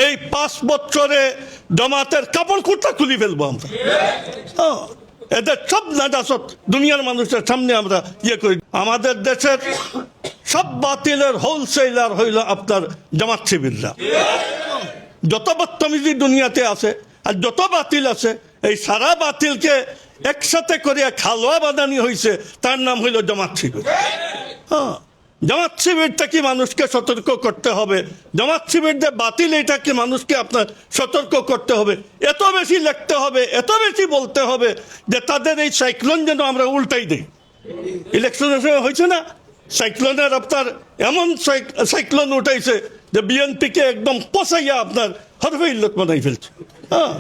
এই 5 বছরে জামাতের কাপড় কুর্তা খুলি ফেলবো আমরা। হ্যাঁ, এদের সব নাজাসত দুনিয়ার মানুষের সামনে আমরা ইয়ে করি। আমাদের দেশের সব বাতিলের হোলসেলার হইল আপনার জামাত শিবিররা। যত বদতমিজি দুনিয়াতে আছে আর যত বাতিল আছে, এই সারা বাতিলকে একসাথে করিয়া খালোয়া বানানি হয়েছে, তার নাম হইল জামাত শিবির। হ্যাঁ, জামাত শিবিরটাকে মানুষকে সতর্ক করতে হবে। জামাত শিবির যে বাতিল, এটাকে মানুষকে আপনার সতর্ক করতে হবে। এত বেশি লিখতে হবে, এত বেশি বলতে হবে যে তাদের এই সাইক্লোন যেন আমরা উল্টাই দিই। ইলেকশনের সময় হয়েছে না, সাইক্লোনের আপনার এমন সাইক্লোন উঠাইছে যে বিএনপিকে একদম পচাইয়া আপনার হরফে ইল্লত বানাই ফেলছে। হ্যাঁ,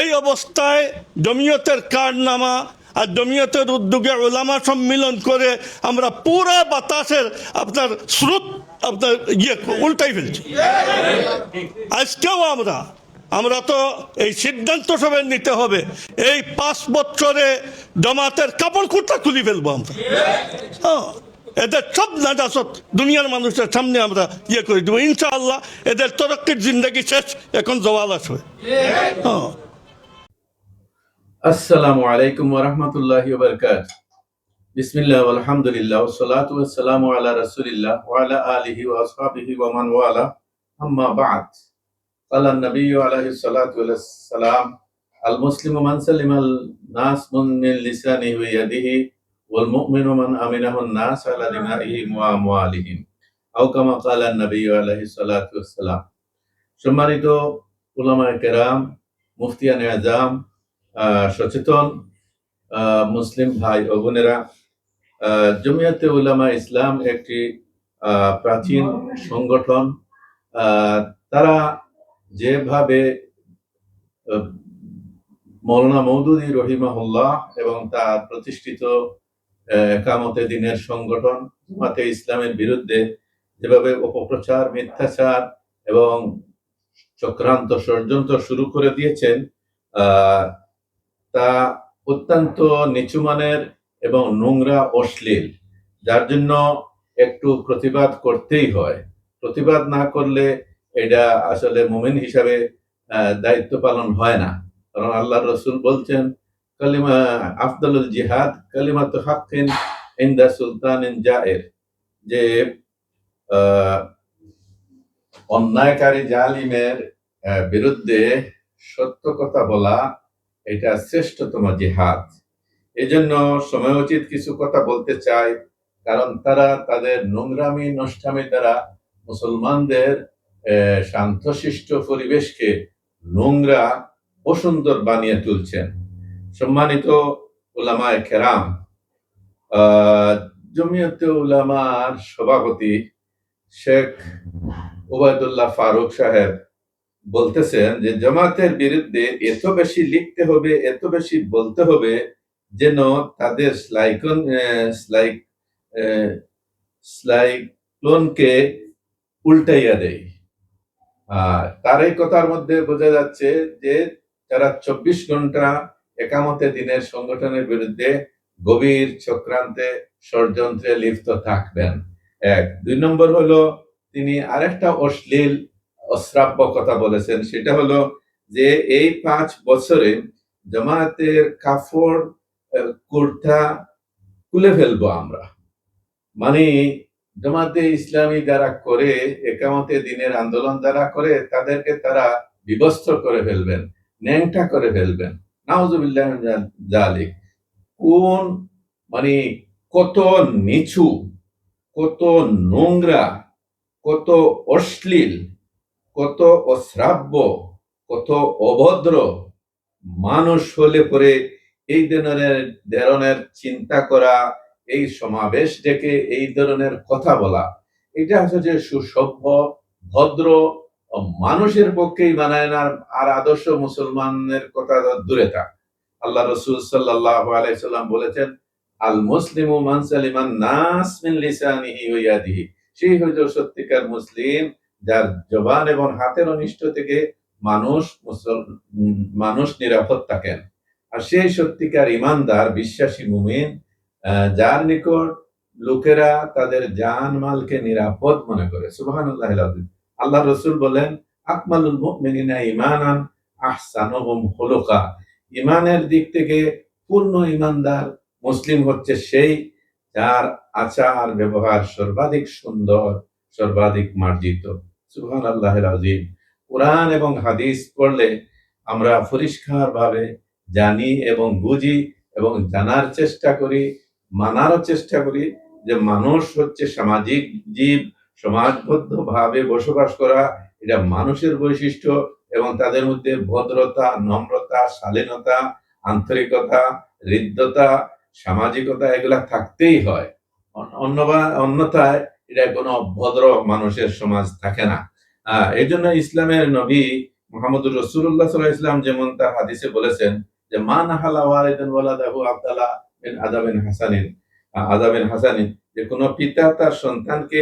এই অবস্থায় জমিয়তের কারনামা আর জমিয়তের উদ্যোগে ওলামা সম্মিলন করে আমরা পুরা বাতাসের আপনার স্রোত আপনার ইয়ে উল্টাই ফেলছি। আজকেও আমরা তো এই সিদ্ধান্ত সবাই নিতে হবে, এই 5 বছরে জামাতের কাপড় কুর্তা খুলি ফেলবো আমরা। হ্যাঁ, এদের সব নাজাসত দুনিয়ার মানুষের সামনে আমরা ইয়ে করে দেবো ইনশাআল্লাহ। এদের তরক্কির জিন্দগি শেষ, এখন জওয়াল আসবে। হ্যাঁ, আসসালামু আলাইকুম ওয়া রাহমাতুল্লাহি ওয়া বারাকাতুহু। বিসমিল্লাহ ওয়াল হামদুলিল্লাহ ওয়াস সালাতু ওয়াস সালামু আলা রাসূলিল্লাহ ওয়া আলা আলিহি ওয়া আসহাবিহি ওয়া মান ওয়ালা, আম্মা বা'দ। ক্বালা an-নাবিয়্যু আলাইহিস সালাতু ওয়াস সালাম, আল মুসলিমু মান সালিমাল নাস মিন লিসানিহি ওয়া ইয়াদিহি ওয়াল মুমিনু মান আমিনাহু an-নাস আলা দিমাইহিম ওয়া আমওয়ালিহিম, আও কামা ক্বালা an-নাবিয়্যু আলাইহিস সালাতু ওয়াস সালাম। সম্মানিত উলামায়ে কেরাম, মুফতিয়ানে আযম, সচেতন মুসলিম ভাই ও বোনেরা, জমিয়তে উলামা ইসলাম একটি প্রাচীন সংগঠন। তারা যেভাবে মৌলানা মওদুদী রহিমাহুল্লাহ এবং তার প্রতিষ্ঠিত একামতে দ্বীনের সংগঠন জামাতে ইসলামের বিরুদ্ধে যেভাবে অপপ্রচার, মিথ্যাচার এবং চক্রান্ত ষড়যন্ত্র শুরু করে দিয়েছেন, তা অত্যন্ত নিচুমানের এবং নোংরা, অশ্লীল, যার জন্য একটু প্রতিবাদ করতেই হয়। প্রতিবাদ না করলে এটা আসলে মুমিন হিসাবে দায়িত্ব পালন হয় না। কারণ আল্লাহর রাসূল বলছেন, কালিমা আফদালুল জিহাদ কালিমাতু হাক্কিন ইনদা সুলতানিন জায়ের, যে অন্যায়কারী জালিমের বিরুদ্ধে সত্য কথা বলা এটা শ্রেষ্ঠতম জিহাদ। এজন্য সময়োচিত কিছু কথা বলতে চাই, কারণ তারা তাদের নোংরামি, নষ্টামি দ্বারা মুসলমানদের শান্তশিষ্ট পরিবেশকে নোংরা, অসুন্দর বানিয়ে তুলছেন। সম্মানিত উলামায়ে কেরাম, জমিয়তে উলামার সভাপতি শেখ ওবায়দুল্লাহ ফারুক সাহেব বলতেছেন যে জামাতের বিরুদ্ধে এত বেশি লিখতে হবে, এত বেশি বলতে হবে যেন তাদের স্লাইক্লোনকে উল্টাইয়া দেয়। তার এই কথার মধ্যে বোঝা যাচ্ছে যে তারা 24 ঘন্টা একামতে দ্বীনের সংগঠনের বিরুদ্ধে গভীর চক্রান্তে, ষড়যন্ত্রে লিপ্ত থাকবেন। 1 2 নম্বর হলো, তিনি আরেকটা অশ্লীল, অশ্রাব্য কথা বলেছেন। সেটা হলো যে এই 5 বছরে জামায়াতের কাপড় কুর্তা খুলে ফেলবো আমরা। মানে জামাতে ইসলামী যারা করে, একামতে দ্বীনের আন্দোলন যারা করে, তাদেরকে তারা বিবস্ত্র করে ফেলবেন, ন্যাংটা করে ফেলবেন। নাউজুবিল্লাহ মিন যালিক। কোন মানে কত নিচু, কত নোংরা, কত অশ্লীল, কত অশ্রাব্য, কত অভদ্র মানুষ হলে পরে এই ধরনের চিন্তা করা, এই সমাবেশ ডেকে এই ধরনের কথা বলা, এটা হচ্ছে সুসভ্য, ভদ্র মানুষের পক্ষেই মানায় না। আর আদর্শ মুসলমানের কথা দূরে থাক। আল্লাহ রাসূল সাল্লাল্লাহু আলাইহি সাল্লাম বলেছেন, আল মুসলিমু মান সালিমান নাস মিন লিসানিহি ওয়া ইয়াদিহি। সেই হলো সত্যিকার মুসলিম, যার জবান এবং হাতের অনিষ্ট থেকে মানুষ নিরাপদ থাকেন। আর সেই সত্যিকার ইমানদার, বিশ্বাসী মুমিন, যার নিকট লোকেরা তাদের জান মালকে নিরাপদ মনে করে। সুবহানাল্লাহিল আযীম। আল্লাহ রাসূল বলেন, আকমালুল মুমিনিনা ঈমানান আহসানুহুম খুলুকা। ঈমানের দিক থেকে পূর্ণ ঈমানদার মুসলিম হচ্ছে সেই যার আচার ব্যবহার সর্বাধিক সুন্দর, সর্বাধিক মার্জিত। সুবহানাল্লাহিল আযীম। কোরআন এবং হাদিস পড়লে আমরা পরিষ্কারভাবে জানি এবং বুঝি এবং জানার চেষ্টা করি, মানারও চেষ্টা করি যে মানুষ হচ্ছে সামাজিক জীব, সমাজবদ্ধভাবে বসবাস করা এটা মানুষের বৈশিষ্ট্য এবং তাদের মধ্যে ভদ্রতা, নম্রতা, শালীনতা, আন্তরিকতা, হৃদ্যতা, সামাজিকতা এগুলা থাকতেই হয়। অন্যথায় এটা কোনো ভদ্র মানুষের সমাজ থাকে না। এই জন্য ইসলামের নবী মুহাম্মদুর রাসূলুল্লাহ সাল্লাল্লাহু আলাইহি ওয়াসাল্লাম যেমন তার হাদিসে বলেছেন যে মা নাহালা ওয়ালিদান ওয়ালাদাহু আবদালা মিন আযাবিন হাসানিন, যে কোনো পিতা তার সন্তানকে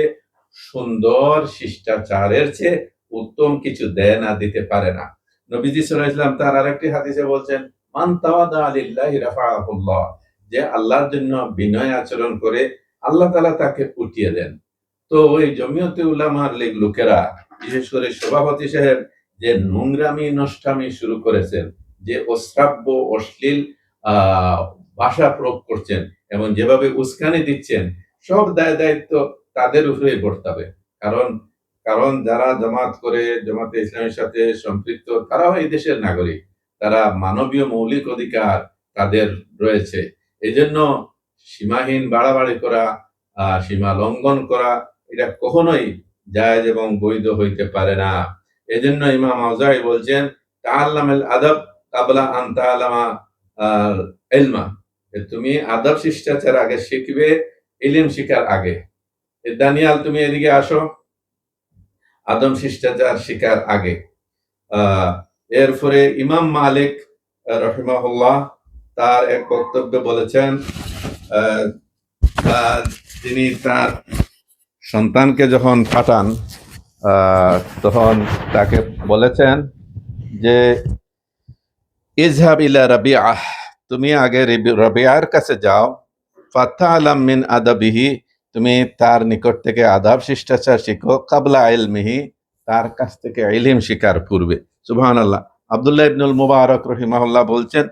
সুন্দর শিষ্টাচারের চেয়ে উত্তম কিছু দেয় না, দিতে পারে না। নবীজি সাল্লাল্লাহু আলাইহি ওয়াসাল্লাম তার আরেকটি হাদিসে বলছেন মান তাওয়াদা লিল্লাহি রাফাআহুল্লাহ, যে আল্লাহর জন্য বিনয় আচরণ করে আল্লাহ তাআলা তাকে উঠিয়ে দেন। তো ওই জমিয়তে উলামার লোকেরা, বিশেষ করে সভাপতি সাহেব যে নোংরামি নষ্টামি শুরু করেছেন, যে অশ্রাব্য অশ্লীল ভাষা প্রয়োগ করছেন এবং যেভাবে উস্কানি দিচ্ছেন, সব দায় দায়িত্ব তাদের উপরেই বর্তাবে। কারণ কারণ যারা জামাত করে, জামাতে ইসলামের সাথে সম্পৃক্ত, তারাও এই দেশের নাগরিক, তারা মানবীয় মৌলিক অধিকার তাদের রয়েছে। এই জন্য সীমাহীন বাড়াবাড়ি করা, সীমা লঙ্ঘন করা এটা কখনোই জায়েজ এবং বৈধ হইতে পারে না। এজন্য ইমাম আউজাঈ বলছেন তাআল্লামাল আদাব কাবলা আন তাআলামা ইলমা, তুমি আদব শিষ্টাচার আগে শিখবে, ইলম শিখার আগে। দানিয়াল তুমি এদিকে আসো, আদম শিষ্টাচার শিখার আগে। এরপরে ইমাম মালিক রাহিমাহুল্লাহ তার এক বক্তব্যে বলেছেন, তিনি তার সন্তানকে যখন পাঠান তখন তাকে বলেছেন যে ইযহাব ইলা রাবিআহ, তুমি আগে রাবিআর কাছে যাও, ফাতাআলাম মিন আদাবিহি, তুমি তার নিকট থেকে আদাব শিষ্টাচার শিখো, কাবলা ইলমিহি, তার কাছ থেকে ইলম শিকার পূর্বে। সুবহানাল্লাহ। আব্দুল্লাহ ইবনুল মুবারক রাহিমাহুল্লাহ বলছেন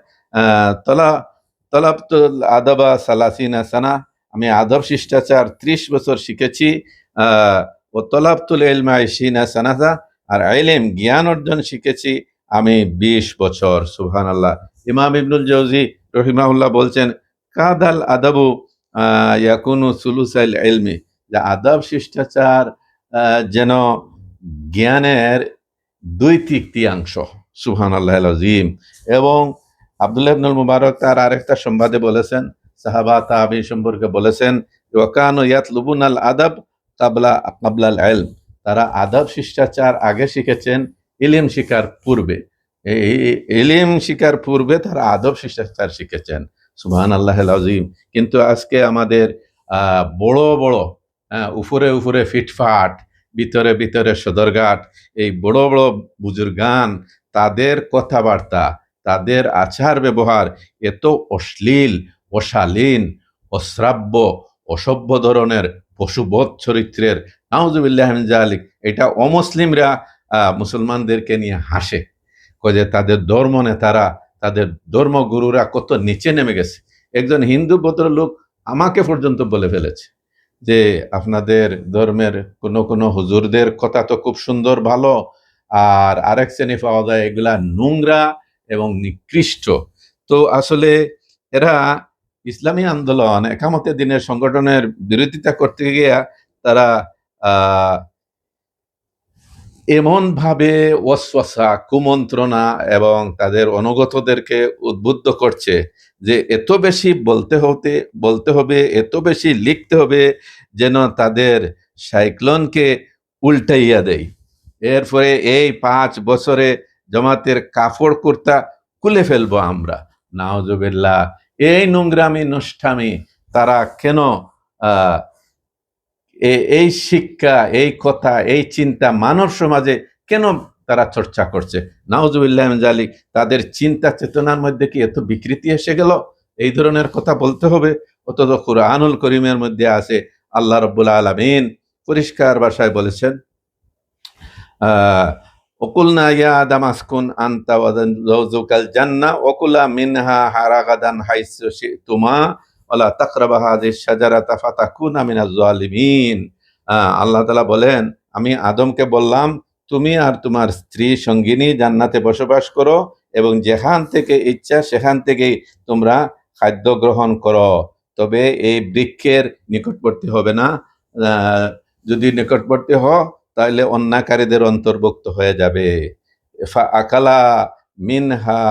তলাবতুল আদাবা সালাসিনা সানা, আমি আদব শিষ্টাচার 30 বছর শিখেছি। ও তলাবতুল ইলমা 20 সানাতা, আর ইলম জ্ঞান অর্জন শিখেছি আমি 20 বছর। সুবহানাল্লাহ। ইমাম ইবনুল জাওজি রাহিমাহুল্লাহ বলছেন কাদাল আদাবু ইয়াকুনু সুলুসাল ইলমি, যে আদব শিষ্টাচার যেন জ্ঞানের 2/3 সুবহানাল্লাহিল আযীম। এবং আব্দুল্লাহ ইবনুল মুবারক তার আরেকটা সংবাদে বলেছেন, সাহাবা তাবিঈন সম্পর্কে বলেছেন ওয়াকানু ইয়াতলুবুনাল আদাব কাবলাল ইলম, তারা আদব শিষ্টাচার আগে শিখেছেন ইলম শিকার পূর্বে। এই ইলম শিকার পূর্বে তারা আদব শিষ্টাচার শিখেছেন। সুবহানাল্লাহিল আযীম। কিন্তু আজকে আমাদের বড় বড় উপরে উপরে ফিটফাট, ভিতরে ভিতরে সদরঘাট, এই বড় বড় বুজুর্গান, তাদের কথাবার্তা, তাদের আচার ব্যবহার এত অশ্লীল, অশালীন, অশ্রাব্য, অসভ্য ধরনের, পশুবধ চরিত্রের, নাউজুবিল্লাহি মিন যালিক। এটা অমুসলিমরা মুসলমানদেরকে নিয়ে হাসে, যে তাদের ধর্ম নেতারা, তাদের ধর্মগুরুরা কত নিচে নেমে গেছে। একজন হিন্দু ভদ্রলোক আমাকে পর্যন্ত বলে ফেলেছে যে আপনাদের ধর্মের কোনো হুজুরদের কথা তো খুব সুন্দর, ভালো, আর আরেক শ্রেণী পাওয়া যায় এগুলা নোংরা এবং নিকৃষ্ট। তো আসলে এরা ইসলামী আন্দোলন, একামতে দিনের সংগঠনের বিরোধিতা করতে গিয়ে তারা এমন ভাবে ওয়াসওয়াসা, কুমন্ত্রণা এবং তাদের অনুগতদেরকে উদ্বুদ্ধ করছে যে এত বেশি বলতে হবে, এত বেশি লিখতে হবে যেন তাদের সাইক্লোনকে উল্টাইয়া দেয়। এরপরে এই 5 বছরে জামাতের কাপড় কুর্তা খুলে ফেলবো আমরা। নাউজুবিল্লাহ। এই নোংরামি নষ্টামি তারা কেন এই শিক্ষা, এই কথা, এই চিন্তা মানব সমাজে কেন তারা চর্চা করছে? নাউজুবিল্লাহি মিন যালিক। তাদের চিন্তা চেতনার মধ্যে কি এত বিকৃতি এসে গেল? এই ধরনের কথা বলতে হবে? অথচ কুরআনুল কারীমের মধ্যে আছে আল্লাহ রাব্বুল আলামিন পরিষ্কার ভাষায় বলেছেন وقلنا يا آدم اسكن أنت وزوجك الجنة وكلا منها رغدا حيث شئتما ولا تقربا هذه الشجرة فتكونا من الظالمين। আল্লাহ তাআলা বলেন, আমি আদমকে বললাম তুমি আর তোমার স্ত্রী সঙ্গিনী জান্নাতে বসবাস করো এবং যেখান থেকে ইচ্ছা সেখান থেকেই তোমরা খাদ্য গ্রহণ করো, তবে এই বৃক্ষের নিকটবর্তী হবে না। যদি নিকটবর্তী হও তাহলে অন্যাকারীদের অন্তর্ভুক্ত হয়ে যাবে। আকালা মিনহা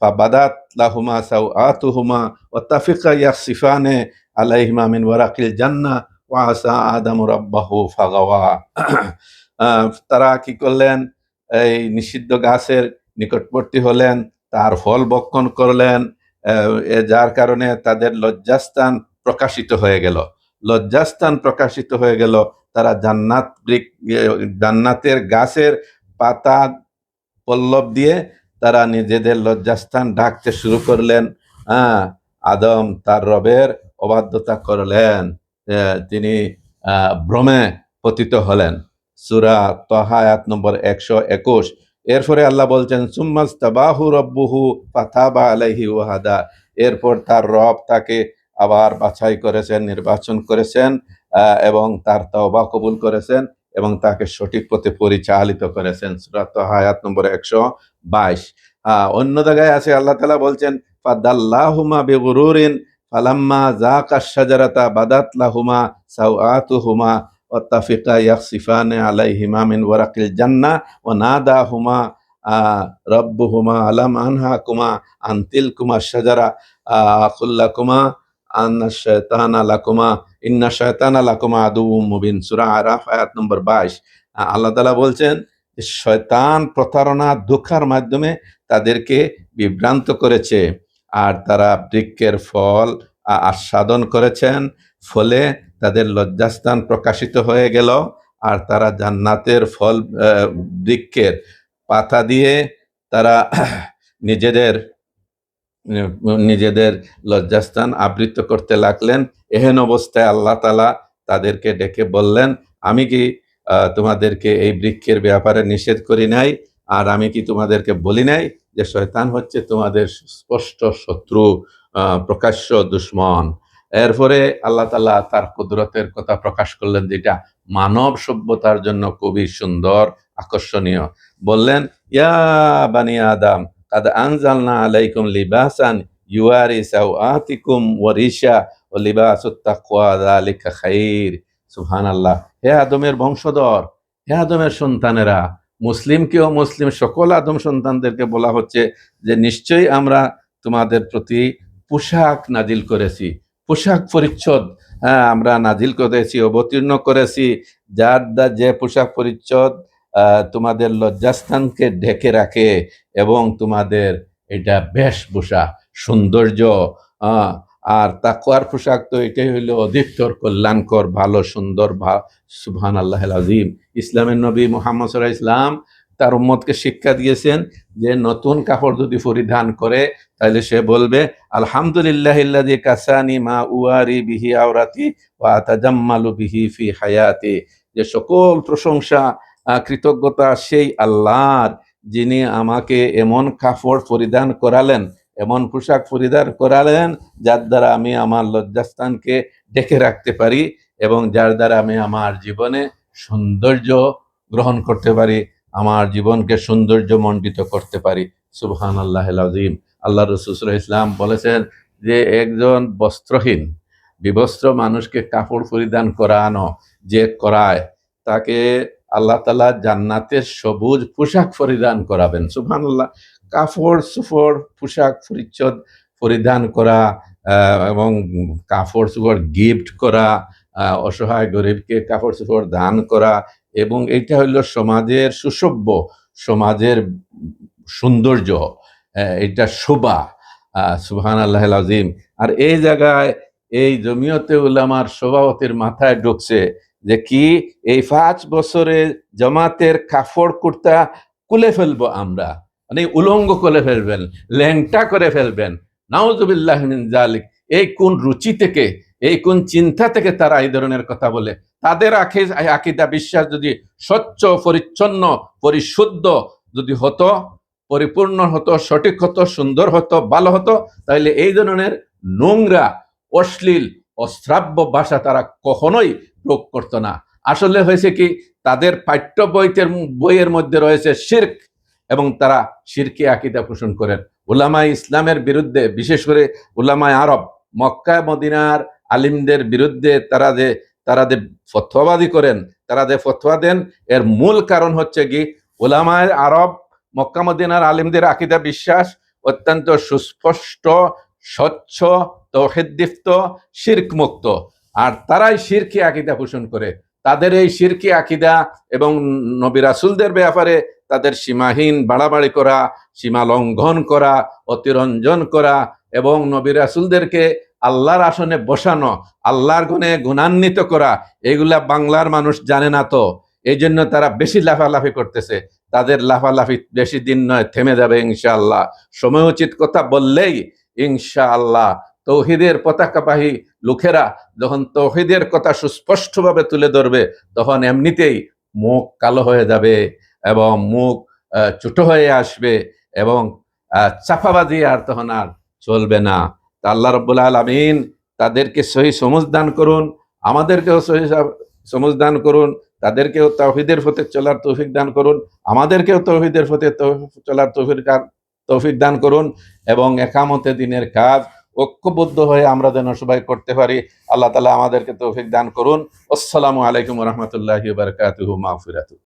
ফাবাদাত লাহুমা সাওআতুহুমা ওয়া তাফিকা ইয়াসিফানে আলাইহিমা মিন ওয়ারাকিল জান্নাহ ওয়া আসা আদামু রাব্বাহু ফাগাওয়া। তারা কি করলেন? এই নিষিদ্ধ গাছের নিকটবর্তী হলেন, তার ফল ভক্ষণ করলেন, যার কারণে তাদের লজ্জাস্থান প্রকাশিত হয়ে গেল। লজ্জাস্থান প্রকাশিত হয়ে গেল। তারা জান্নাতের গাছের পাতা পল্লব দিয়ে তারা নিজেদের লজ্জাস্থান ঢাকতে শুরু করলেন। আদম তার রবের অবাধ্যতা করলেন, তিনি ভ্রমে পতিত হলেন। সূরা তাহা আয়াত নম্বর 121। এরপরে আল্লাহ বলছেন সুম্মাস্তাবাহু রব্বুহু ফাতাবা আলাইহি ওয়া হাদা। এরপর তার রব তাকে আবার বাছাই করেছেন, নির্বাচন করেছেন এবং তার তওবা কবুল করেছেন এবং তাকে সঠিক পথে পরিচালিত করেছেন। সূরা তাহা আয়াত নম্বর 122। অন্য জায়গায় আছে আল্লাহ তাআলা বলছেন ফাদাল্লাহুমা বিগুরুরিন ফালাম্মা যাকাশ শাজারাতা বাদাত লাহুমা সাওআতুহুমা ওয়া তাফিকা ইয়াখসিফানে আলাইহিমা মিন ওয়ারাকিল জান্নাহ ওয়া নাদাহুমা রাব্বুহুমা আলাম আনহাকুমা আন তিলকুমা শাজারা আকুল্লাকুমা আন্না শায়তানা লাকুমা ইন্না শায়তানা লাকুমা আদুউম মুবিন। সূরা আরাফ আয়াত নম্বর 22। আল্লাহ তাআলা বলছেন যে শয়তান প্রতারণা ধোঁকার মাধ্যমে তাদেরকে বিভ্রান্ত করেছে আর তারা বৃক্ষের ফল আস্বাদন করেছেন, ফলে তাদের লজ্জাস্থান প্রকাশিত হয়ে গেল আর তারা জান্নাতের ফল বৃক্ষের পাতা দিয়ে তারা নিজেদের লজ্জাস্থান আবৃত করতে লাগলেন। এহেন অবস্থায় আল্লাহ তাআলা তাদেরকে ডেকে বললেন, আমি কি তোমাদেরকে এই বৃক্ষের ব্যাপারে নিষেধ করি নাই? আর আমি কি তোমাদেরকে বলি নাই যে শয়তান হচ্ছে তোমাদের স্পষ্ট শত্রু, প্রকাশ্য দুশ্মন? এরপরে আল্লাহ তাআলা তার কুদরতের কথা প্রকাশ করলেন, যেটা মানব সভ্যতার জন্য খুবই সুন্দর, আকর্ষণীয়। বললেন, ইয়া বানি আদম কাদ আনজালনা আলাইকুম লিবাসান ইউয়ারি সাওআতিকুম ওয়া রিশা ওয়া লিবাসুত তাকওয়া যালিকা খাইর। সুবহানাল্লাহ। হে আদমের বংশধর, হে আদমের সন্তানেরা, মুসলিমকেও মুসলিম সকল আদম সন্তানদেরকে বলা হচ্ছে যে নিশ্চয়ই আমরা তোমাদের প্রতি পোশাক নাজিল করেছি, পোশাক পরিচ্ছদ আমরা নাজিল করেছি, অবতীর্ণ করেছি, যে পোশাক পরিচ্ছদ তোমাদের লজ্জাস্থানকে ঢেকে রাখে এবং তোমাদের এটা বেশভূষা, সৌন্দর্য। আর তাকওয়ার পোশাক তো এটাই হইল অধিকতর কল্যাণকর, ভালো, সুন্দর। সুবহানাল্লাহ আযীম। ইসলামের নবী মুহাম্মদ সাল্লাল্লাহু আলাইহি ওয়াসাল্লাম তার উম্মতকে শিক্ষা দিয়েছেন যে নতুন কাপড় যদি পরিধান করে তাহলে সে বলবে আলহামদুলিল্লাহিল্লাযী কাসানি মা উয়ারি বিহি আওরাতি ওয়া আতাজাম্মালু বিহি ফি হায়াতি। যে সকল প্রশংসা, কৃতজ্ঞতা সেই আল্লাহর, যিনি আমাকে এমন কাপড় পরিধান করালেন, এমন পোশাক পরিধান করালেন যার দ্বারা আমি আমার লজ্জাস্থানকে ঢেকে রাখতে পারি এবং যার দ্বারা আমি আমার জীবনে সৌন্দর্য গ্রহণ করতে পারি, আমার জীবনকে সৌন্দর্য মণ্ডিত করতে পারি। সুবহানাল্লাহিল আযীম। আল্লাহ রাসূল সাল্লাল্লাহু আলাইহি ওয়াসাল্লাম বলেছেন যে একজন বস্ত্রহীন, বিবস্ত্র মানুষকে কাপড় পরিধান করানো যে করায়, তাকে আল্লাহ তাআলা জান্নাতের সবুজ পোশাক পরিধান করাবেন। সুবহানাল্লাহ। কাপড় চোপড়, পোশাক পরিচ্ছদ পরিধান করা এবং কাপড় চোপড় গিফট করা, অসহায় গরিবকে কাপড় চোপড় দান করা, এবং এটা হইল সমাজের সুসভ্য, সমাজের সৌন্দর্য, এটা শোভা। সুবহানাল্লাহিল আযীম। আর এই জায়গায় এই জমিয়তে উলামার সভাপতির মাথায় ঢুকছে যে কি এই 5 বছরে জামাতের কাপড় কুর্তা খুলে ফেলবো আমরা, মানে উলঙ্গ করে ফেলবেন, ল্যাংটা করে ফেলবেন। নাউযুবিল্লাহি মিন যালিক। এই কোন রুচি থেকে এই কোন চিন্তা থেকে তারা এই ধরনের কথা বলে? তাদের আকীদা বিশ্বাস যদি স্বচ্ছ, পরিচ্ছন্ন, পরিশুদ্ধ যদি হতো, পরিপূর্ণ হতো, সঠিক হতো, সুন্দর হতো, ভালো হতো, তাহলে এই ধরনের নোংরা, অশ্লীল, অশ্রাব্য ভাষা তারা কখনোই প্রয়োগ করতো না। আসলে হয়েছে কি, তাদের পাঠ্য বইয়ের মধ্যে রয়েছে শিরক, এবং তারা শিরকি আকীদা পোষণ করেন। উলামায়ে ইসলামের বিরুদ্ধে, বিশেষ করে উলামায়ে আরব, মক্কা মদিনার আলিমদের বিরুদ্ধে তারা যে ফতোয়াবাদী করেন, তারা যে ফতোয়া দেন, এর মূল কারণ হচ্ছে কি, উলামায়ে আরব, মক্কা মদিনার আলিমদের আকীদা বিশ্বাস অত্যন্ত সুস্পষ্ট, স্বচ্ছ, তাওহীদযুক্ত, শিরক মুক্ত, আর তারাই শিরকি আকীদা পোষণ করে। তাদের এই শিরকি আকীদা এবং নবী রাসূলদের ব্যাপারে তাদের সীমাহীন বাড়াবাড়ি করা, সীমা লঙ্ঘন করা, অতিরঞ্জন করা, এবং নবী রাসূলদেরকে আল্লাহর আসনে বসানো, আল্লাহর গুণে গুণান্বিত করা, এগুলা বাংলার মানুষ জানে না। তো এই জন্য তারা বেশি লাফালাফি করতেছে। তাদের লাফালাফি বেশি দিন নয়, থেমে যাবে ইনশাআল্লাহ। সময়োচিত কথা বললেই ইনশাআল্লাহ তৌহিদের পতাকাবাহী লোকেরা যখন তৌহিদের কথা সুস্পষ্টভাবে তুলে ধরবে, তখন এমনিতেই মুখ কালো হয়ে যাবে এবং মুখ ছোট হয়ে আসবে, এবং চাপাবাজি আর তখন আর চলবে না। তা আল্লাহ রাব্বুল আলামিন তাদেরকে সহি সমঝ দান করুন, আমাদেরকেও সহি সমঝ দান করুন, তাদেরকেও তাওহীদের পথে চলার তৌফিক দান করুন, আমাদেরকেও তাওহীদের পথে চলার তৌফিক দান করুন, এবং একামতে দিনের কাজ ঐক্যবদ্ধ হয়ে আমরা যেন সবাই করতে পারি। আল্লাহ তাআলা আমাদেরকে তৌফিক দান করুন। আসসালামু আলাইকুম ওয়া রাহমাতুল্লাহি ওয়া বারাকাতুহু। মাগফিরাতুহু।